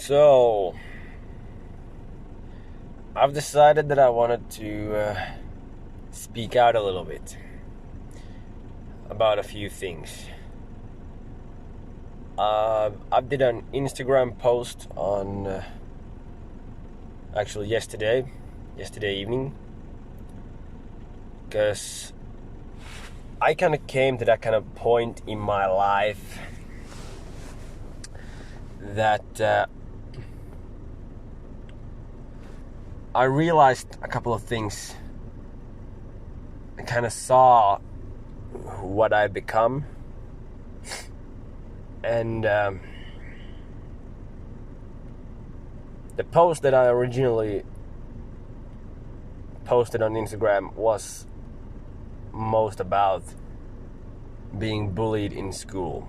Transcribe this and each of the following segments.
So, I've decided that I wanted to speak out a little bit about a few things. I did an Instagram post on actually yesterday evening, because I kind of came to that kind of point in my life that I realized a couple of things. I kind of saw what I've become, and the post that I originally posted on Instagram was most about being bullied in school,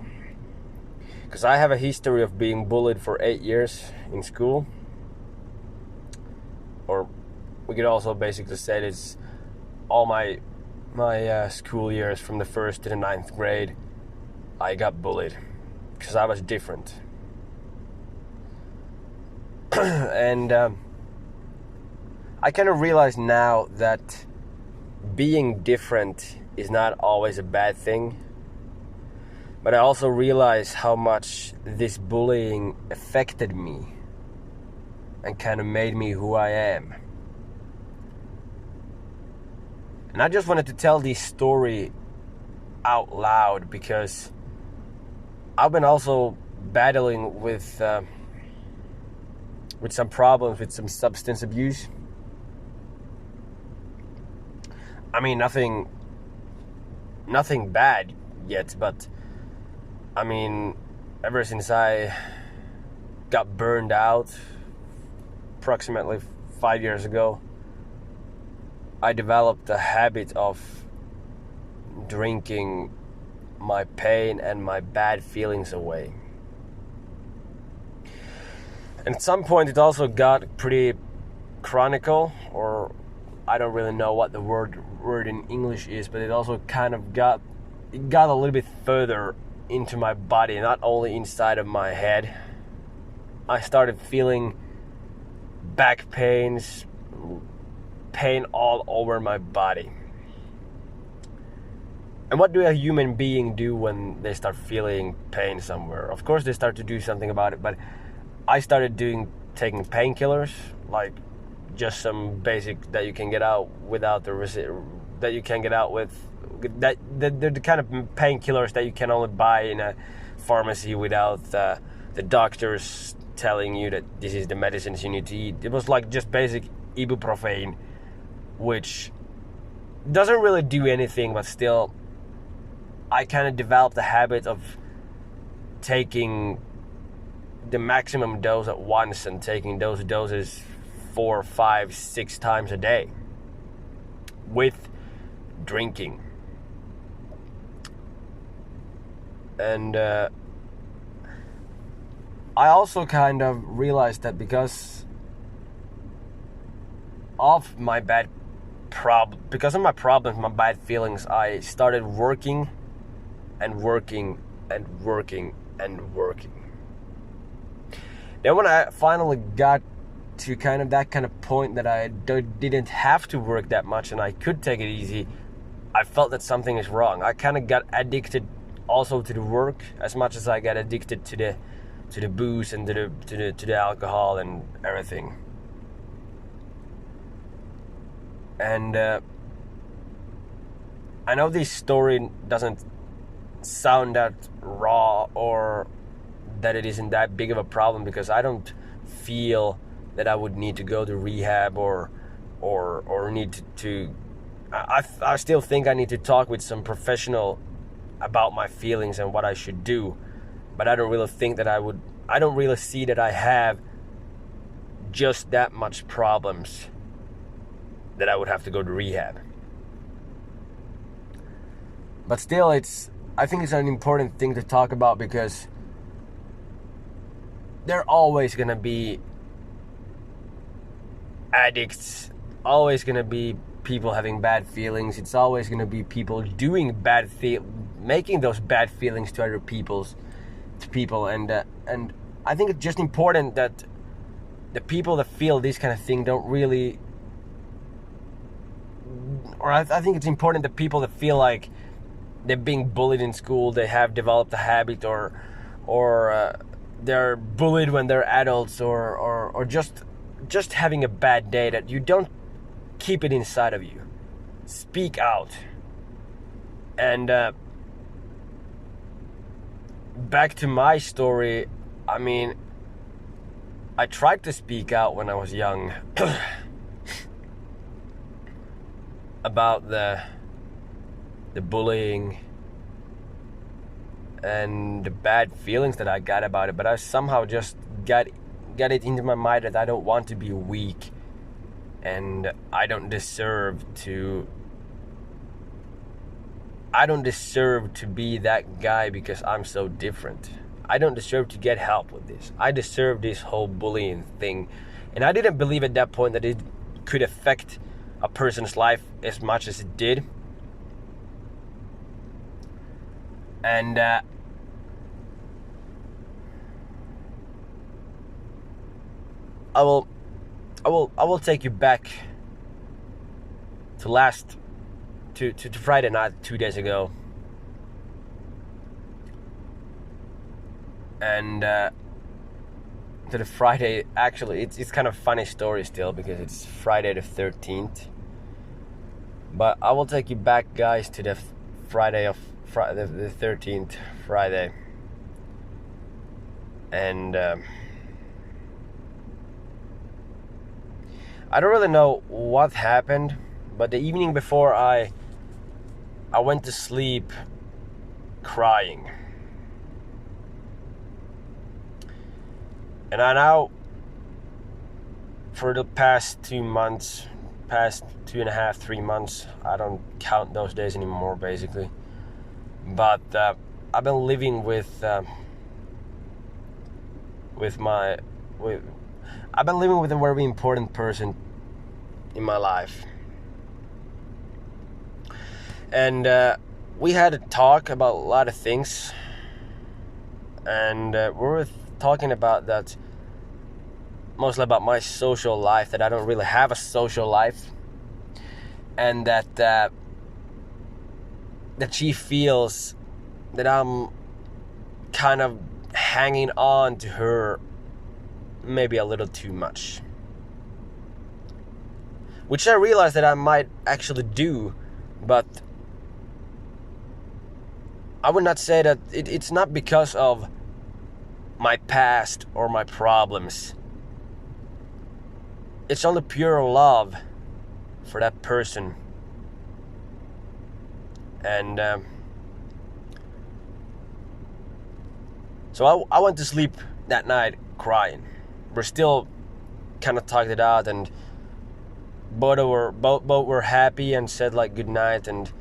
because I have a history of being bullied for 8 years in school. Or we could also basically say it's all my school years from the 1st to the 9th grade. I got bullied because I was different. And I kind of realize now that being different is not always a bad thing. But I also realize how much this bullying affected me and kind of made me who I am. And I just wanted to tell this story out loud because I've been also battling with some problems, with some substance abuse. I mean, nothing bad yet, but I mean, ever since I got burned out approximately 5 years ago, I developed a habit of drinking my pain and my bad feelings away. And at some point it also got pretty chronicle, or I don't really know what the word in English is, but it also kind of got a little bit further into my body, not only inside of my head. I started feeling back pains, pain all over my body. And what do a human being do when they start feeling pain somewhere? Of course they start to do something about it, but I started taking painkillers, like just some basic that you can get out without the kind of painkillers that you can only buy in a pharmacy without the doctors telling you that this is the medicines you need to eat. It was like just basic ibuprofen, which doesn't really do anything, but still I kind of developed the habit of taking the maximum dose at once and taking those doses 4, 5, 6 times a day with drinking. And I also kind of realized that because of my problems, my bad feelings, I started working and working and working and working. Then when I finally got to that kind of point that I didn't have to work that much and I could take it easy, I felt that something is wrong. I kind of got addicted also to the work as much as I got addicted to the booze and to the alcohol and everything. And I know this story doesn't sound that raw or that it isn't that big of a problem, because I don't feel that I would need to go to rehab or need to I still think I need to talk with some professional about my feelings and what I should do, but I don't really think that I don't really see that I have just that much problems that I would have to go to rehab. But still, I think it's an important thing to talk about, because there are always gonna be addicts, always gonna be people having bad feelings. It's always gonna be people doing making those bad feelings to other people, and I think it's just important that the people that feel this kind of thing don't really, or I think it's important that people that feel like they're being bullied in school, they have developed a habit, or they're bullied when they're adults, or just having a bad day, that you don't keep it inside of you. Speak out. And back to my story, I mean, I tried to speak out when I was young about the bullying and the bad feelings that I got about it, but I somehow just got it into my mind that I don't want to be weak, and I don't deserve to be that guy because I'm so different. I don't deserve to get help with this. I deserve this whole bullying thing. And I didn't believe at that point that it could affect a person's life as much as it did. And I will take you back to Friday night 2 days ago. And to the Friday, actually, it's kind of funny story still, because it's Friday the 13th. But I will take you back, guys, to the Friday of the 13th Friday. And I don't really know what happened, but the evening before I went to sleep crying. And I now, for the past 2 months, past 2.5, 3 months, I don't count those days anymore, basically. But I've been living with a very important person in my life. And we had a talk about a lot of things. And we were talking about that, mostly about my social life, that I don't really have a social life. And that she feels that I'm kind of hanging on to her maybe a little too much. Which I realized that I might actually do, but I would not say that it's not because of my past or my problems. It's only pure love for that person. And so I went to sleep that night crying. We're still kind of talked it out, and both were happy and said like good night, and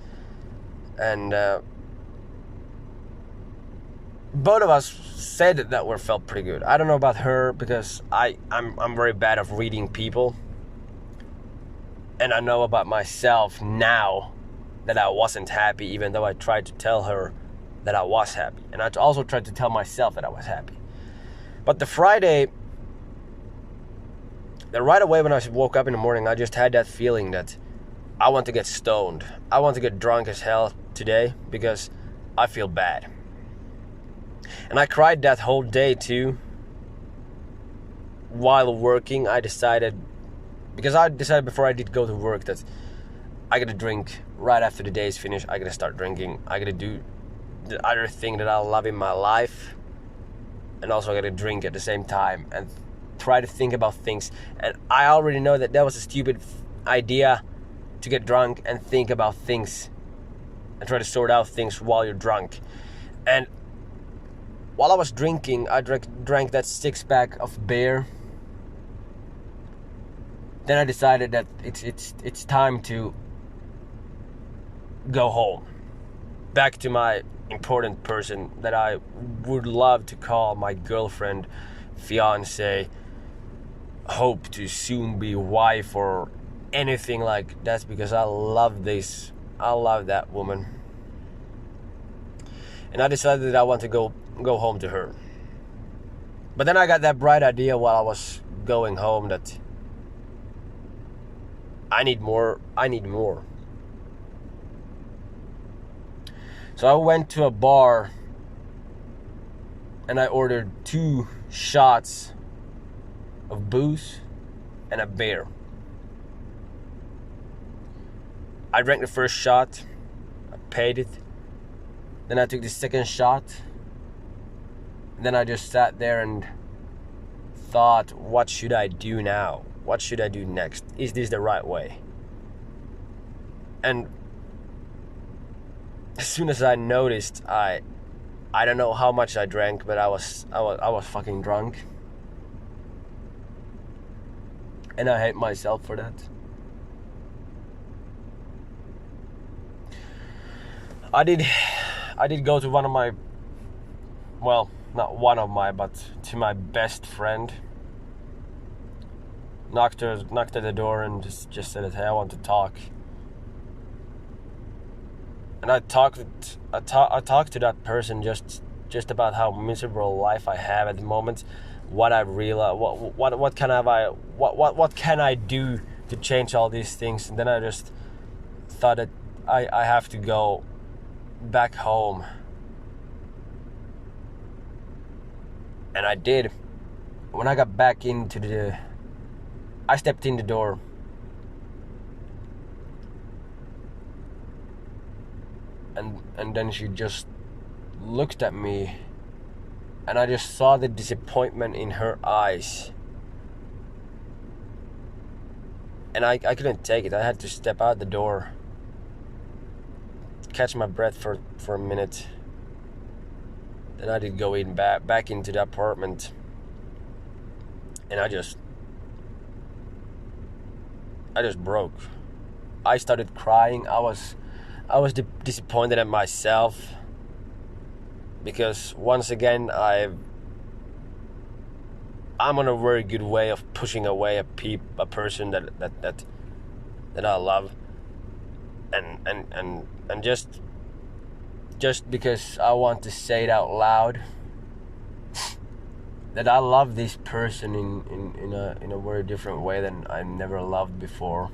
both of us said that we felt pretty good. I don't know about her, because I'm very bad at reading people, and I know about myself now that I wasn't happy, even though I tried to tell her that I was happy, and I also tried to tell myself that I was happy. But the Friday, right away when I woke up in the morning, I just had that feeling that I want to get stoned. I want to get drunk as hell today because I feel bad. And I cried that whole day too. While working, I decided before I did go to work that I gotta drink right after the day is finished. I gotta start drinking. I gotta do the other thing that I love in my life, and also I gotta drink at the same time and try to think about things. And I already know that was a stupid idea, to get drunk and think about things and try to sort out things while you're drunk. And while I was drinking, I drank that 6-pack of beer. Then I decided that it's time to go home, back to my important person that I would love to call my girlfriend, fiance, hope to soon be wife, or anything like that, because I love that woman. And I decided that I want to go home to her. But then I got that bright idea while I was going home that I need more. So I went to a bar and I ordered 2 shots of booze and a beer. I drank the first shot, I paid it. Then I took the second shot. Then I just sat there and thought, what should I do now? What should I do next? Is this the right way? And as soon as I noticed, I don't know how much I drank, but I was fucking drunk. And I hate myself for that. I did go to one of my, well, not one of my, but to my best friend. Knocked at the door and just said, hey, I want to talk. And I talked to that person just about how miserable life I have at the moment, what I realize, what can I do to change all these things. And then I just thought that I have to go back home. And I did. When I got back I stepped in the door. And then she just looked at me, and I just saw the disappointment in her eyes. And I couldn't take it. I had to step out the door, catch my breath for a minute. Then I did go in back into the apartment, and I just broke. I started crying. I was disappointed at myself, because once again I'm on a very good way of pushing away a person that I love, and just because I want to say it out loud that I love this person in a very different way than I never loved before.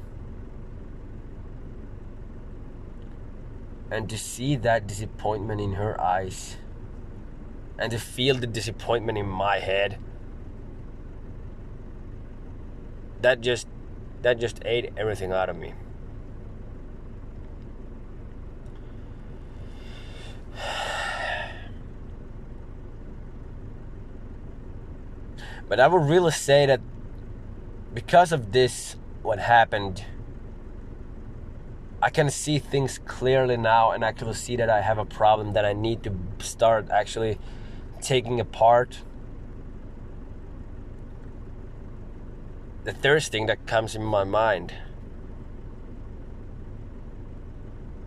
And to see that disappointment in her eyes, and to feel the disappointment in my head, that just ate everything out of me. But I would really say that because of this, what happened, I can see things clearly now and actually see that I have a problem that I need to start actually taking apart. The first thing that comes in my mind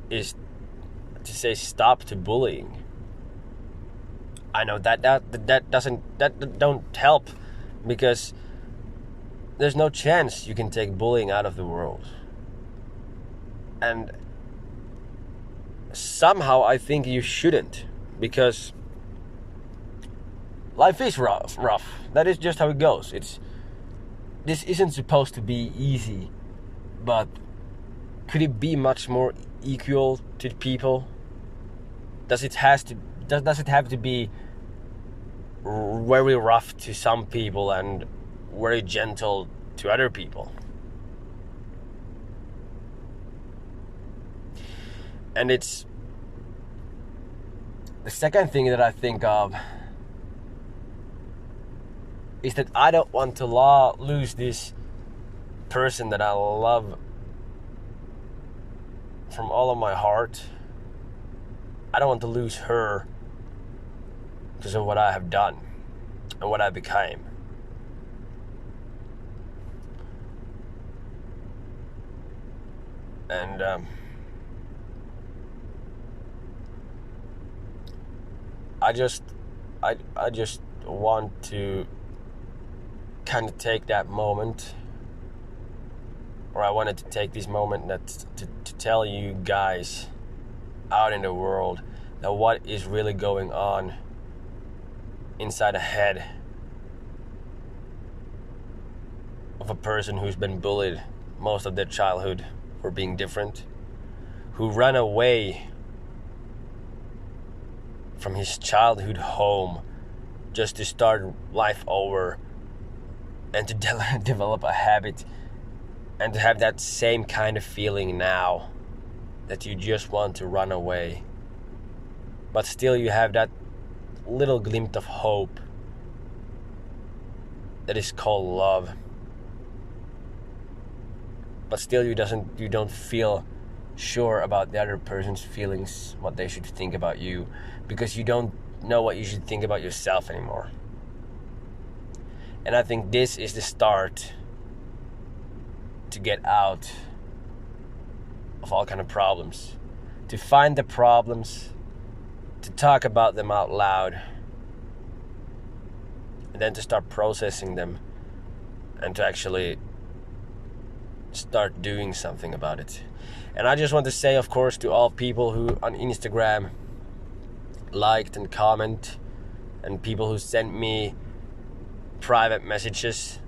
is to say stop to bullying. I know that don't help, because there's no chance you can take bullying out of the world. And somehow I think you shouldn't, because life is rough. That is just how it goes. This isn't supposed to be easy, but could it be much more equal to people? Does it have to be very rough to some people and very gentle to other people? And it's the second thing that I think of is that I don't want to lose this person that I love from all of my heart. I don't want to lose her because of what I have done and what I became. And I just want to kind of take that moment, or I wanted to take this moment to tell you guys out in the world that what is really going on inside a head of a person who's been bullied most of their childhood for being different, who ran away from his childhood home just to start life over and to develop a habit and to have that same kind of feeling now that you just want to run away. But still you have that little glimpse of hope that is called love. But still you don't feel sure about the other person's feelings, what they should think about you, because you don't know what you should think about yourself anymore. And I think this is the start to get out of all kind of problems, to find the problems, to talk about them out loud, and then to start processing them and to actually start doing something about it. And I just want to say, of course, to all people who on Instagram liked and comment, and people who sent me private messages,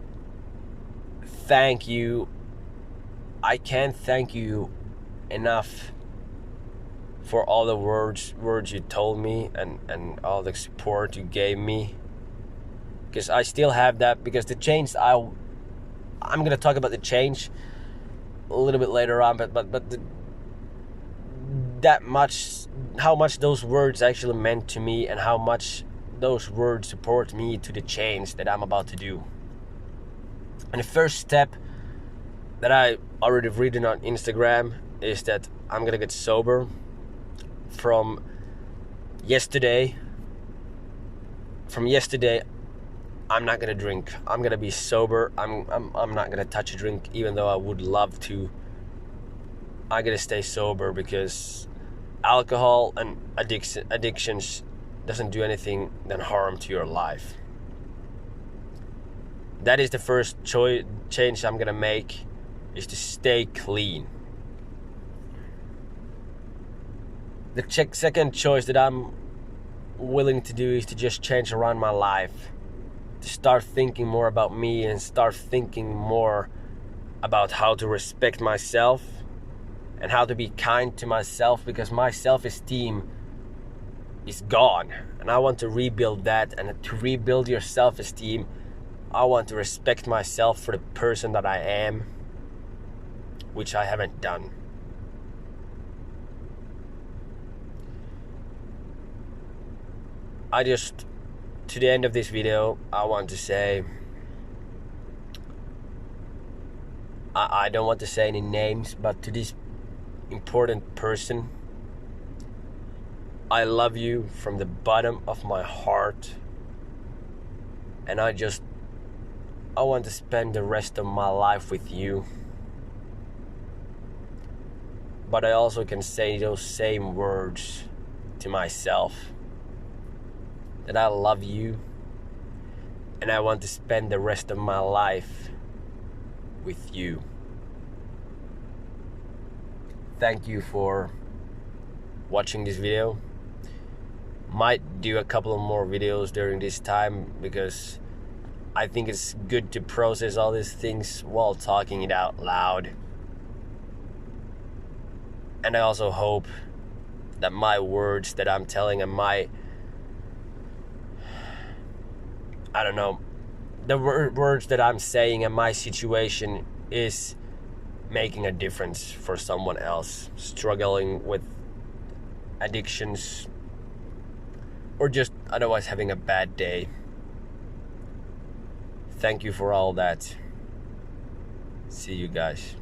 thank you. I can't thank you enough for all the words you told me and all the support you gave me, because I still have that. Because the change I'm gonna talk about the change a little bit later on, but that much, how much those words actually meant to me, and how much those words support me to the change that I'm about to do. And the first step that I already written on Instagram is that I'm gonna get sober from yesterday. From yesterday, I'm not gonna drink. I'm gonna be sober. I'm not gonna touch a drink, even though I would love to. I gotta stay sober because alcohol and addictions doesn't do anything than harm to your life. That is the first change I'm gonna make, is to stay clean. The second choice that I'm willing to do is to just change around my life, to start thinking more about me and start thinking more about how to respect myself and how to be kind to myself, because my self-esteem is gone and I want to rebuild that. And to rebuild your self-esteem, I want to respect myself for the person that I am, which I haven't done. To the end of this video, I want to say, I don't want to say any names, but to this important person, I love you from the bottom of my heart, and I want to spend the rest of my life with you. But I also can say those same words to myself, that I love you and I want to spend the rest of my life with you. Thank you for watching this video. Might do a couple of more videos during this time, because I think it's good to process all these things while talking it out loud. And I also hope that my words that I'm telling and the words that I'm saying and my situation is making a difference for someone else struggling with addictions or just otherwise having a bad day. Thank you for all that. See you guys.